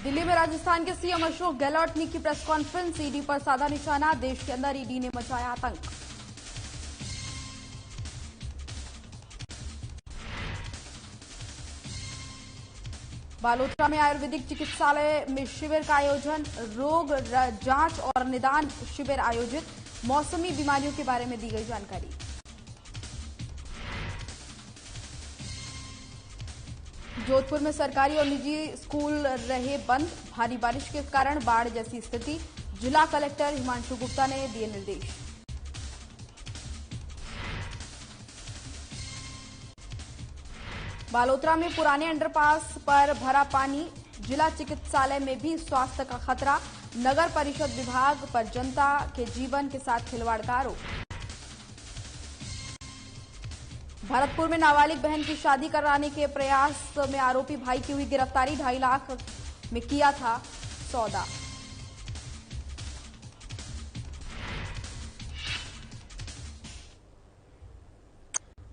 दिल्ली में राजस्थान के सीएम अशोक गहलोत ने की प्रेस कॉन्फ्रेंस। ईडी पर साधा निशाना, देश के अंदर ईडी ने मचाया आतंक। बालोतरा में आयुर्वेदिक चिकित्सालय में शिविर का आयोजन, रोग जांच और निदान शिविर आयोजित, मौसमी बीमारियों के बारे में दी गई जानकारी। जोधपुर में सरकारी और निजी स्कूल रहे बंद, भारी बारिश के कारण बाढ़ जैसी स्थिति, जिला कलेक्टर हिमांशु गुप्ता ने दिए निर्देश। बालोतरा में पुराने अंडरपास पर भरा पानी, जिला चिकित्सालय में भी स्वास्थ्य का खतरा, नगर परिषद विभाग पर जनता के जीवन के साथ खिलवाड़ का आरोप। भरतपुर में नाबालिग बहन की शादी कराने के प्रयास में आरोपी भाई की हुई गिरफ्तारी, 2.5 लाख में किया था सौदा।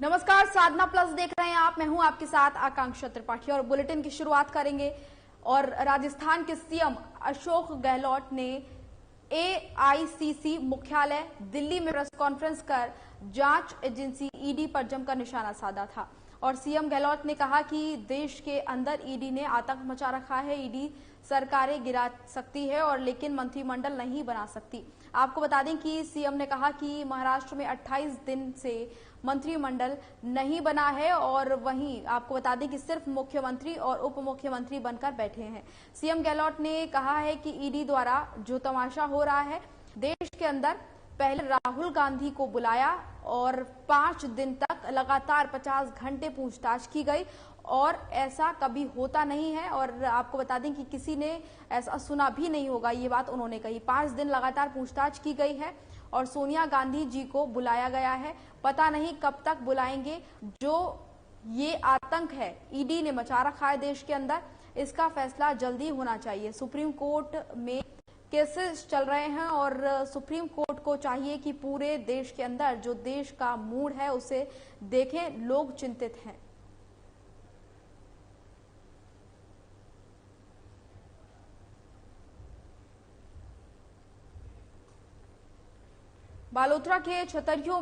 नमस्कार, साधना प्लस देख रहे हैं आप। मैं हूं आपके साथ आकांक्षा त्रिपाठी और बुलेटिन की शुरुआत करेंगे। और राजस्थान के सीएम अशोक गहलोत ने एआईसीसी मुख्यालय दिल्ली में प्रेस कॉन्फ्रेंस कर जांच एजेंसी ईडी पर जमकर निशाना साधा था। और सीएम गहलोत ने कहा कि देश के अंदर ईडी ने आतंक मचा रखा है। ईडी सरकारें गिरा सकती है और लेकिन मंत्रिमंडल नहीं बना सकती। आपको बता दें कि सीएम ने कहा कि महाराष्ट्र में 28 दिन से मंत्रिमंडल नहीं बना है और वहीं आपको बता दें कि सिर्फ मुख्यमंत्री और उप मुख्यमंत्री बनकर बैठे हैं। सीएम गहलोत ने कहा है कि ईडी द्वारा जो तमाशा हो रहा है देश के अंदर, पहले राहुल गांधी को बुलाया और 5 दिन तक लगातार 50 घंटे पूछताछ की गई और ऐसा कभी होता नहीं है। और आपको बता दें कि किसी ने ऐसा सुना भी नहीं होगा, ये बात उन्होंने कही। 5 दिन लगातार पूछताछ की गई है और सोनिया गांधी जी को बुलाया गया है, पता नहीं कब तक बुलाएंगे। जो ये आतंक है ईडी ने मचा रखा है देश के अंदर, इसका फैसला जल्दी होना चाहिए। सुप्रीम कोर्ट में केसेस चल रहे हैं और सुप्रीम कोर्ट को चाहिए कि पूरे देश के अंदर जो देश का मूड है उसे देखें। लोग चिंतित हैं। बालोतरा के छतरियों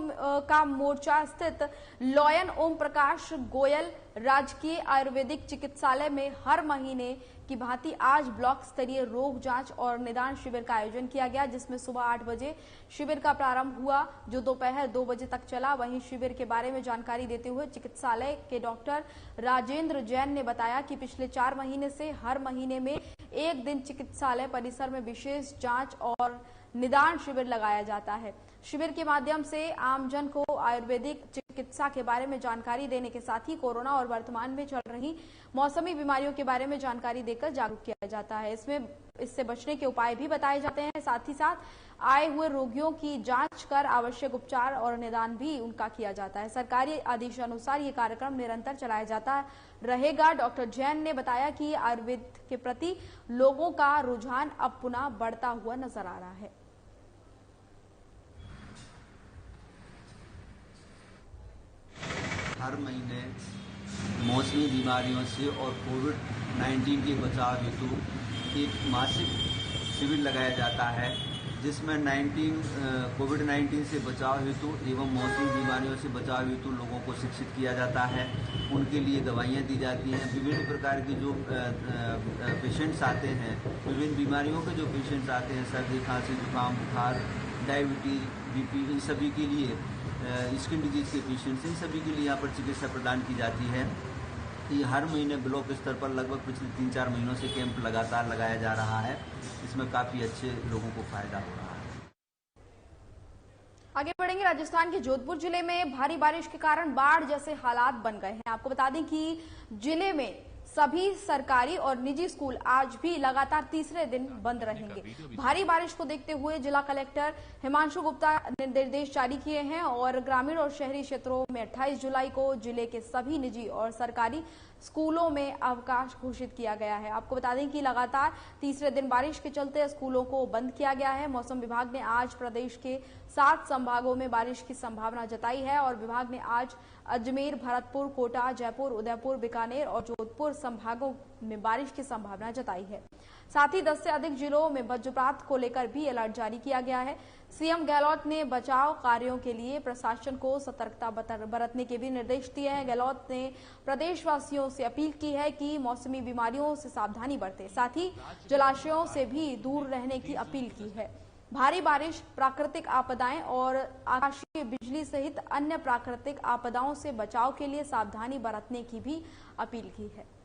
का मोर्चा स्थित लॉयन ओम प्रकाश गोयल राजकीय आयुर्वेदिक चिकित्सालय में हर महीने की भांति आज ब्लॉक स्तरीय रोग जांच और निदान शिविर का आयोजन किया गया, जिसमें सुबह 8 बजे शिविर का प्रारंभ हुआ जो दोपहर 2 बजे तक चला। वहीं शिविर के बारे में जानकारी देते हुए चिकित्सालय के डॉक्टर राजेंद्र जैन ने बताया कि पिछले 4 महीने से हर महीने में एक दिन चिकित्सालय परिसर में विशेष जांच और निदान शिविर लगाया जाता है। शिविर के माध्यम से आमजन को आयुर्वेदिक चिकित्सा के बारे में जानकारी देने के साथ ही कोरोना और वर्तमान में चल रही मौसमी बीमारियों के बारे में जानकारी देकर जागरूक किया जाता है। इससे बचने के उपाय भी बताए जाते हैं। साथ ही साथ आए हुए रोगियों की जांच कर आवश्यक उपचार और निदान भी उनका किया जाता है। सरकारी आदेशानुसार ये कार्यक्रम निरंतर चलाया जाता रहेगा। डॉक्टर जैन ने बताया कि आयुर्वेद के प्रति लोगों का रुझान अब पुनः बढ़ता हुआ नजर आ रहा है। हर महीने मौसमी बीमारियों से और कोविड-19 के बचाव हेतु एक मासिक शिविर लगाया जाता है, जिसमें कोविड-19 से बचाव हेतु एवं मौसमी बीमारियों से बचाव हेतु लोगों को शिक्षित किया जाता है। उनके लिए दवाइयाँ दी जाती हैं। विभिन्न प्रकार के जो पेशेंट्स आते हैं, विभिन्न बीमारियों के जो पेशेंट्स आते हैं, सर्दी, खांसी, जुकाम, बुखार, डायबिटीज, बीपी, इन सभी के लिए, स्किन डिजीज के पेशेंट्स, इन सभी के लिए यहाँ पर चिकित्सा प्रदान की जाती है। ये हर महीने ब्लॉक स्तर पर लगभग पिछले 3-4 महीनों से कैंप लगातार लगाया जा रहा है। इसमें काफ़ी अच्छे लोगों को फायदा हो रहा है। आगे बढ़ेंगे। राजस्थान के जोधपुर जिले में भारी बारिश के कारण बाढ़ जैसे हालात बन गए हैं। आपको बता दें कि जिले में सभी सरकारी और निजी स्कूल आज भी लगातार तीसरे दिन बंद रहेंगे। भारी बारिश को देखते हुए जिला कलेक्टर हिमांशु गुप्ता ने निर्देश जारी किए हैं और ग्रामीण और शहरी क्षेत्रों में 28 जुलाई को जिले के सभी निजी और सरकारी स्कूलों में अवकाश घोषित किया गया है। आपको बता दें कि लगातार तीसरे दिन बारिश के चलते स्कूलों को बंद किया गया है। मौसम विभाग ने आज प्रदेश के 7 संभागों में बारिश की संभावना जताई है और विभाग ने आज अजमेर, भरतपुर, कोटा, जयपुर, उदयपुर, बीकानेर और जोधपुर संभागों में बारिश की संभावना जताई है। साथ ही 10 से अधिक जिलों में वज्रपात को लेकर भी अलर्ट जारी किया गया है। सीएम गहलोत ने बचाव कार्यों के लिए प्रशासन को सतर्कता बरतने के भी निर्देश दिए हैं। गहलोत ने प्रदेशवासियों से अपील की है कि मौसमी बीमारियों से सावधानी बरतें, साथ ही जलाशयों से भी दूर रहने की अपील की है। भारी बारिश, प्राकृतिक आपदाएं और आकाशीय बिजली सहित अन्य प्राकृतिक आपदाओं से बचाव के लिए सावधानी बरतने की भी अपील की है।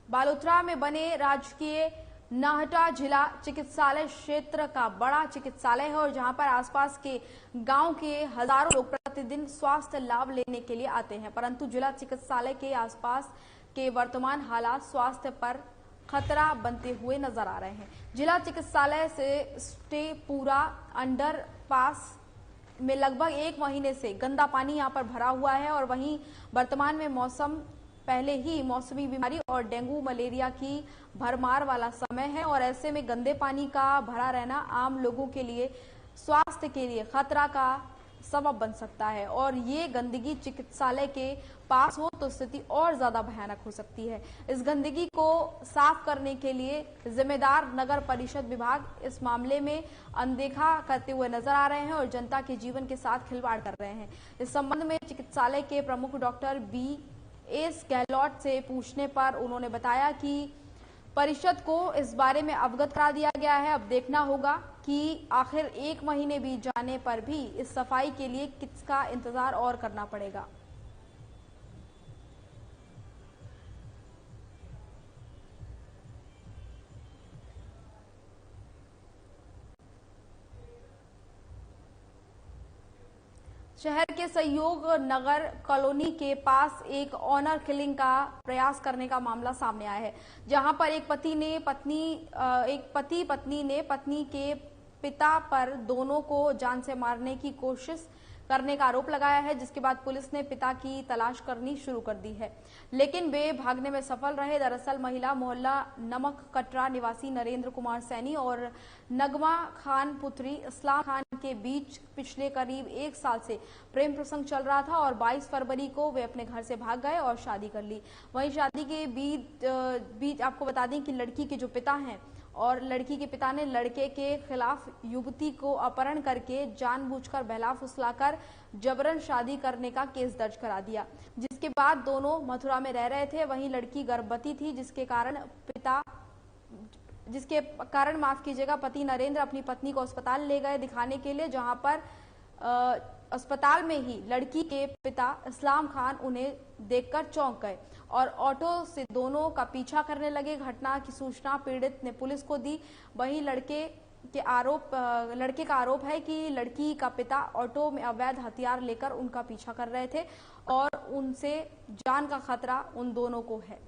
बालोतरा में बने राजकीय नाहटा जिला चिकित्सालय क्षेत्र का बड़ा चिकित्सालय है और जहां पर आसपास के गांव के हजारों लोग प्रतिदिन स्वास्थ्य लाभ लेने के लिए आते हैं, परंतु जिला चिकित्सालय के आसपास के वर्तमान हालात स्वास्थ्य पर खतरा बनते हुए नजर आ रहे हैं। जिला चिकित्सालय से स्टेपुरा अंडरपास में लगभग 1 महीने से गंदा पानी यहां पर भरा हुआ है और वहीं वर्तमान में पहले ही मौसमी बीमारी और डेंगू मलेरिया की भरमार वाला समय है और ऐसे में गंदे पानी का भरा रहना आम लोगों के लिए स्वास्थ्य के लिए खतरा का सबब बन सकता है और ये गंदगी चिकित्सालय के पास हो तो स्थिति और ज्यादा भयानक हो सकती है। इस गंदगी को साफ करने के लिए जिम्मेदार नगर परिषद विभाग इस मामले में अनदेखा करते हुए नजर आ रहे हैं और जनता के जीवन के साथ खिलवाड़ कर रहे हैं। इस संबंध में चिकित्सालय के प्रमुख डॉक्टर B.S. गहलोत से पूछने पर उन्होंने बताया कि परिषद को इस बारे में अवगत करा दिया गया है। अब देखना होगा कि आखिर 1 महीने बीत जाने पर भी इस सफाई के लिए किसका इंतजार और करना पड़ेगा। शहर के सहयोग नगर कॉलोनी के पास एक ऑनर किलिंग का प्रयास करने का मामला सामने आया है, जहां पर एक पति पत्नी ने पत्नी के पिता पर दोनों को जान से मारने की कोशिश करने का आरोप लगाया है, जिसके बाद पुलिस ने पिता की तलाश करनी शुरू कर दी है, लेकिन वे भागने में सफल रहे। दरअसल महिला मोहल्ला नमक कटरा निवासी नरेंद्र कुमार सैनी और नगमा खान पुत्री इस्लाम खान के बीच पिछले करीब 1 साल से प्रेम प्रसंग चल रहा था और 22 फरवरी को वे अपने घर से भाग गए और शादी कर ली। वहीं शादी के बीच आपको बता दें कि लड़की के जो पिता हैं और लड़की के पिता ने लड़के के खिलाफ युवती को अपहरण करके जानबूझकर बहला फुसलाकर जबरन शादी करने का केस दर्ज करा दिया, जिसके बाद दोनों मथुरा में रह रहे थे। वहीं लड़की गर्भवती थी, जिसके कारण माफ कीजिएगा पति नरेंद्र अपनी पत्नी को अस्पताल ले गए दिखाने के लिए, जहां पर अस्पताल में ही लड़की के पिता इस्लाम खान उन्हें देखकर चौंक गए और ऑटो से दोनों का पीछा करने लगे। घटना की सूचना पीड़ित ने पुलिस को दी। वहीं लड़के का आरोप है कि लड़की का पिता ऑटो में अवैध हथियार लेकर उनका पीछा कर रहे थे और उनसे जान का खतरा उन दोनों को है।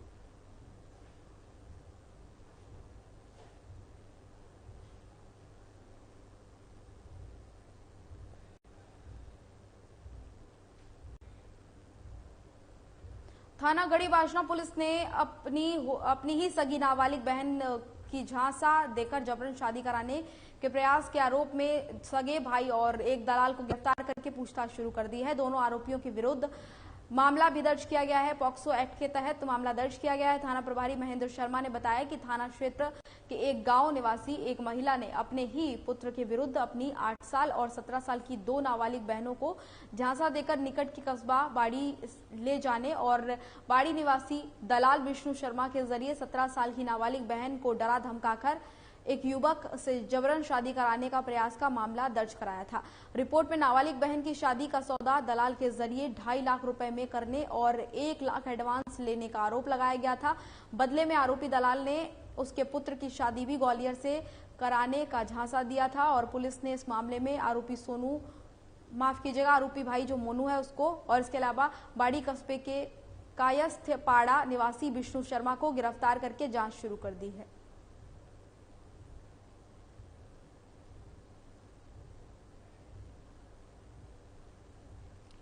थाना गढ़ीबाजरा पुलिस ने अपनी ही सगी नाबालिग बहन की झांसा देकर जबरन शादी कराने के प्रयास के आरोप में सगे भाई और एक दलाल को गिरफ्तार करके पूछताछ शुरू कर दी है। दोनों आरोपियों के विरुद्ध मामला भी दर्ज किया गया है। पॉक्सो एक्ट के तहत मामला दर्ज किया गया है। थाना प्रभारी महेंद्र शर्मा ने बताया कि थाना क्षेत्र के एक गांव निवासी एक महिला ने अपने ही पुत्र के विरुद्ध अपनी 8 साल और 17 साल की 2 नाबालिग बहनों को झांसा देकर निकट के कस्बा बाड़ी ले जाने और बाड़ी निवासी दलाल विष्णु शर्मा के जरिए 17 साल की नाबालिग बहन को डरा धमकाकर एक युवक से जबरन शादी कराने का प्रयास का मामला दर्ज कराया था। रिपोर्ट में नाबालिग बहन की शादी का सौदा दलाल के जरिए 2.5 लाख रुपए में करने और 1 लाख एडवांस लेने का आरोप लगाया गया था। बदले में आरोपी दलाल ने उसके पुत्र की शादी भी ग्वालियर से कराने का झांसा दिया था और पुलिस ने इस मामले में आरोपी भाई जो मोनू है उसको और इसके अलावा बाड़ी कस्बे के कायस्थ पाड़ा निवासी विष्णु शर्मा को गिरफ्तार करके जांच शुरू कर दी है।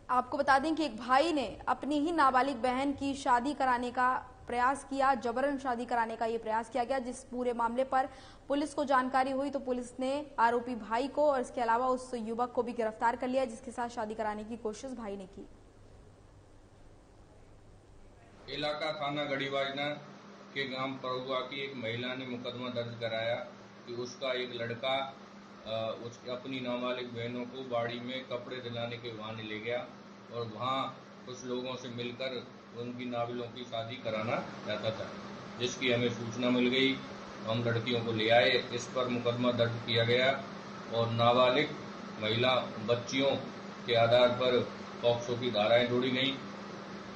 आपको बता दें कि एक भाई ने अपनी ही नाबालिग बहन की शादी कराने का प्रयास किया, जबरन शादी कराने का ये प्रयास किया गया। जिस पूरे मामले पर पुलिस को जानकारी हुई तो पुलिस ने आरोपी भाई को और इसके अलावा उस युवक को भी गिरफ्तार कर लिया जिसके साथ शादी कराने की कोशिश भाई ने की। इलाका थाना गढ़ीवाजना के गांव परुआ की एक महिला ने मुकदमा दर्ज कराया कि उसका एक लड़का उसकी अपनी नाबालिग बहनों को बाड़ी में कपड़े दिलाने के बहाने ले गया और वहां कुछ लोगों से मिलकर उनकी नाबालिगों की शादी कराना चाहता था, जिसकी हमें सूचना मिल गई। हम लड़कियों को ले आए, इस पर मुकदमा दर्ज किया गया और नाबालिग महिला बच्चियों के आधार पर पॉक्सो की धाराएं जोड़ी गई।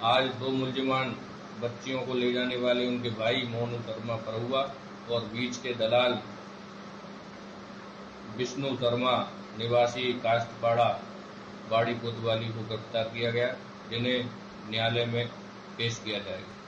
आज 2 मुलजिमान बच्चियों को ले जाने वाले उनके भाई मोनू शर्मा परुआ और बीच के दलाल विष्णु शर्मा निवासी काश्तपाड़ा बाड़ी कोतवाली को गिरफ्तार किया गया, जिन्हें न्यायालय में पेश किया जाएगा।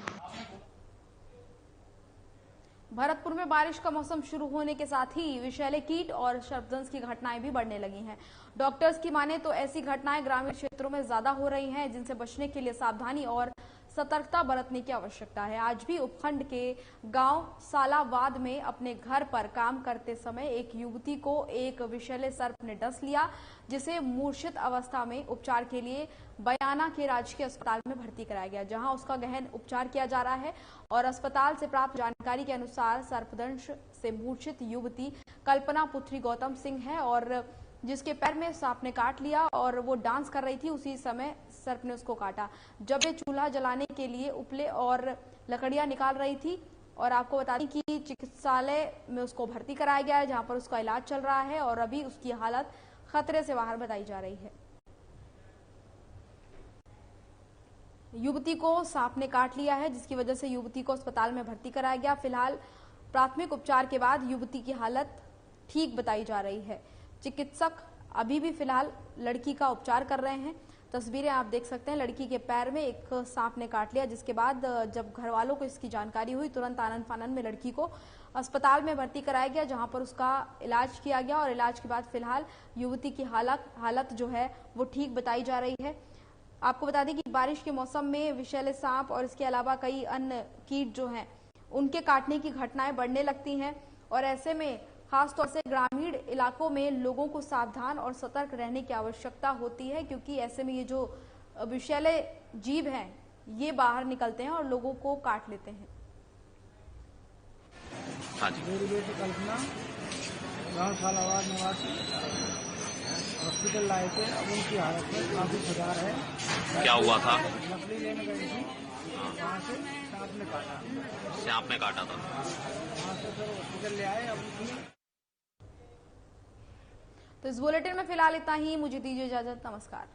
भरतपुर में बारिश का मौसम शुरू होने के साथ ही विषैले कीट और सर्पदंश की घटनाएं भी बढ़ने लगी हैं। डॉक्टर्स की माने तो ऐसी घटनाएं ग्रामीण क्षेत्रों में ज्यादा हो रही हैं, जिनसे बचने के लिए सावधानी और सतर्कता बरतने की आवश्यकता है। आज भी उपखंड के गांव सालावाद में अपने घर पर काम करते समय एक युवती को एक विषैले सर्प ने डस लिया, जिसे मूर्छित अवस्था में उपचार के लिए बयाना के राजकीय अस्पताल में भर्ती कराया गया, जहां उसका गहन उपचार किया जा रहा है। और अस्पताल से प्राप्त जानकारी के अनुसार सर्पदंश से मूर्छित युवती कल्पना पुत्री गौतम सिंह है और जिसके पैर में सांप ने काट लिया और वो डांस कर रही थी, उसी समय सर्प ने उसको काटा। जब ये चूल्हा जलाने के लिए उपले और लकड़ियां निकाल रही थी। और आपको बता दें कि चिकित्सालय में उसको भर्ती कराया गया है, जहां पर उसका इलाज चल रहा है और अभी उसकी हालत खतरे से बाहर बताई जा रही है। युवती को सांप ने काट लिया है, जिसकी वजह से युवती को अस्पताल में भर्ती कराया गया। फिलहाल प्राथमिक उपचार के बाद युवती की हालत ठीक बताई जा रही है। चिकित्सक अभी भी फिलहाल लड़की का उपचार कर रहे हैं। तस्वीरें आप देख सकते हैं, लड़की के पैर में एक सांप ने काट लिया, जिसके बाद जब घर वालों को इसकी जानकारी हुई, तुरंत आनन फानन में लड़की को अस्पताल में भर्ती कराया गया, जहां पर उसका इलाज किया गया और इलाज के बाद फिलहाल युवती की हालत जो है वो ठीक बताई जा रही है। आपको बता दें कि बारिश के मौसम में विषैले सांप और इसके अलावा कई अन्य कीट जो हैं उनके काटने की घटनाएं बढ़ने लगती हैं और ऐसे में खासतौर से ग्रामीण इलाकों में लोगों को सावधान और सतर्क रहने की आवश्यकता होती है, क्योंकि ऐसे में ये जो विषैले जीव हैं ये बाहर निकलते हैं और लोगों को काट लेते हैं। मेरी बेटी कल्पना गांव सालावाद निवासी हॉस्पिटल लाए थे। अब उनकी हालत में काफी सुधार है। क्या हुआ था? लकड़ी लेने गई थी, वहाँ से सांप ने काटा। सांप ने काटा था? वहाँ से फिर हॉस्पिटल ले आए। अब तो इस बुलेटिन में फिलहाल इतना ही। मुझे दीजिए इजाजत। नमस्कार।